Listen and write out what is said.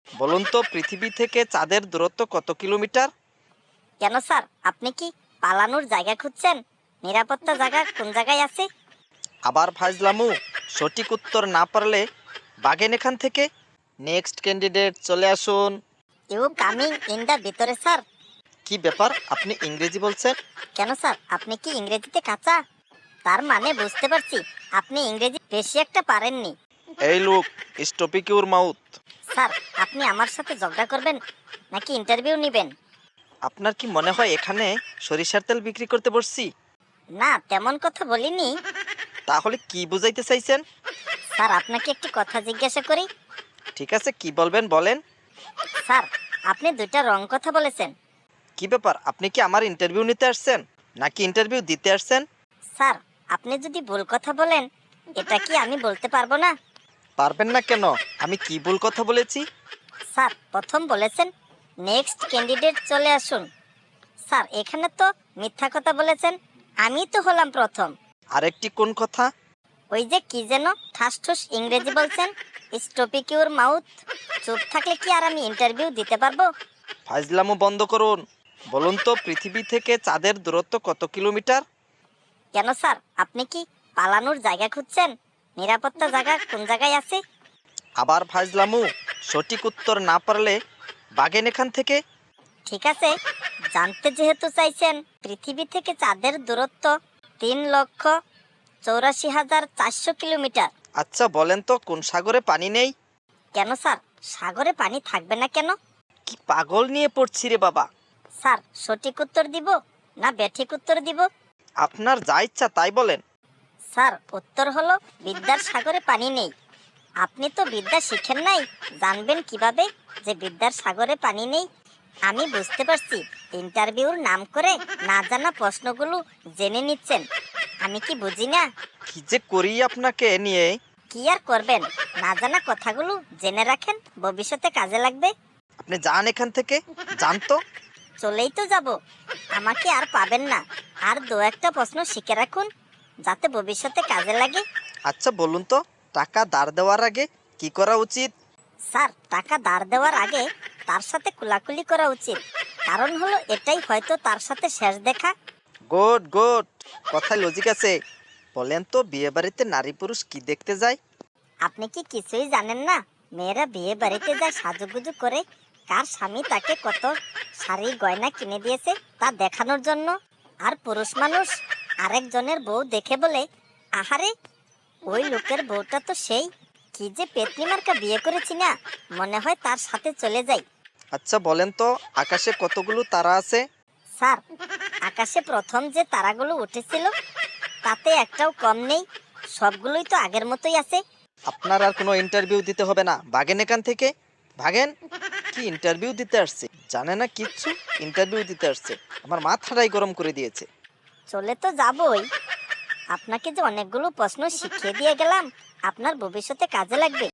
বলুন তো পৃথিবী থেকে চাঁদের দূরত্ব কত কিলোমিটার? কেন স্যার, আপনি কি পালানোর জায়গা খুঁজছেন? নিরাপত্তা জায়গা কোন জায়গায় আছে? আবার ফাজলামু। সঠিক উত্তর না পারলে বাগেন এখান থেকে। নেক্সট ক্যান্ডিডেট চলে আসুন। ইউ কামিং ইন দা ভিতরে স্যার। কি ব্যাপার, আপনি ইংরেজি বলছেন? কেন স্যার, আপনি কি ইংরেজিতে কাঁচা? তার মানে বুঝতে পারছি আপনি ইংরেজি বেশি একটা পারেননি। এই লোক, স্টপিক ইউর মাউথ। স্যার, আপনি আমার সাথে ঝগড়া করবেন নাকি ইন্টারভিউ নেবেন? আপনার কি মনে হয় এখানে সরিষার তেল বিক্রি করতে বসছি? না, তেমন কথা বলিনি। তাহলে কি বুঝাইতে চাইছেন? স্যার, আপনাকে একটি কথা জিজ্ঞাসা করি। ঠিক আছে, কি বলবেন বলেন। স্যার, আপনি দুইটা রং কথা বলেছেন। কি ব্যাপার, আপনি কি আমার ইন্টারভিউ নিতে আসছেন নাকি ইন্টারভিউ দিতে আসছেন? স্যার, আপনি যদি ভুল কথা বলেন এটা কি আমি বলতে পারবো না? পারবেন না কেন? আমি কি ভুল কথা বলেছি? স্যার, প্রথম বলেছেন নেক্সট ক্যান্ডিডেট চলে আসুন। স্যার, এখানে তো মিথ্যা কথা বলেছেন। আমি তো হলাম প্রথম। আরেকটি কোন কথা? ওই যে কি যেন ঠাস ঠুস ইংরেজি বলছেন, স্টপিক ইউর মাউথ। চুপ থাকলে কি আর আমি ইন্টারভিউ দিতে পারবো? ফাজলামো বন্ধ করুন। বলুন তো পৃথিবী থেকে চাঁদের দূরত্ব কত কিলোমিটার? কেন স্যার, আপনি কি পালানোর জায়গা খুঁজছেন? নিরাপত্তা জায়গা কোন জায়গায় আছে? আবার ফাজলামু। সঠিক উত্তর না পারলে বাগেন এখান থেকে। ঠিক আছে, জানতে যেহেতু চাইছেন, পৃথিবী থেকে চাঁদের দূরত্ব 3,84,400 কিলোমিটার। আচ্ছা বলেন তো কোন সাগরে পানি নেই? কেন স্যার, সাগরে পানি থাকবে না কেন? কি পাগল নিয়ে পড়ছি রে বাবা। স্যার, সঠিক উত্তর দিব না ব্যাঠিক উত্তর দিব? আপনার যা ইচ্ছা তাই বলেন। স্যার, উত্তর হলো বিদ্যার সাগরে পানি নেই। আপনি তো বিদ্যা শিখেন নাই, জানবেন কিভাবে যে বিদ্যার সাগরে পানি নেই? আমি বুঝতে পারছি ইন্টারভিউর নাম করে না জানা প্রশ্নগুলো জেনে নিচ্ছেন। আমি কি বুঝি না? কি যে করি আপনাকে নিয়ে। কি আর করবেন, না জানা কথাগুলো জেনে রাখেন, ভবিষ্যতে কাজে লাগবে। আপনি যান এখান থেকে, যান তো। চলেই তো যাব, আমাকে আর পাবেন না। আর দু একটা প্রশ্ন শিখে রাখুন যাতে ভবিষ্যতে কাজে লাগে। আচ্ছা বলুন তো, টাকা ধার দেওয়ার আগে কি করা উচিত? স্যার, টাকা ধার দেওয়ার আগে তার সাথে কুলাকুলি করা উচিত। কারণ হলো এটাই হয়তো তার সাথে শেষ দেখা। গুড গুড, কথায় লজিক আছে। বলেন তো বিয়ে বাড়িতে নারী পুরুষ কি দেখতে যায়? আপনি কি কিছুই জানেন না? মেয়েরা বিয়ে বাড়িতে যায় সাজুগুজু করে, কার স্বামী তাকে কত শাড়ি গয়না কিনে দিয়েছে তা দেখানোর জন্য। আর পুরুষ মানুষ আরেকজনের বউ দেখে বলে, আহারে ওই লোকের বউটা তো সেই, কি যে পেতনি মার্কা বিয়ে করেছি না, মনে হয় তার সাথে চলে যাই। আচ্ছা বলেন তো আকাশে কতগুলো তারা আছে? স্যার, আকাশে প্রথম যে তারাগুলো উঠেছিল তাতে একটাও কম নেই, সবগুলোই তো আগের মতোই আছে। আপনার আর কোনো ইন্টারভিউ দিতে হবে না, ভাগেন এখান থেকে, ভাগেন। কি ইন্টারভিউ দিতে আসছে জানে না কিচ্ছু, ইন্টারভিউ দিতে আসছে। আমার মাথাটাই গরম করে দিয়েছে। চলে তো যাবই, আপনাকে যে অনেকগুলো প্রশ্ন শিখিয়ে দিয়ে গেলাম, আপনার ভবিষ্যতে কাজে লাগবে।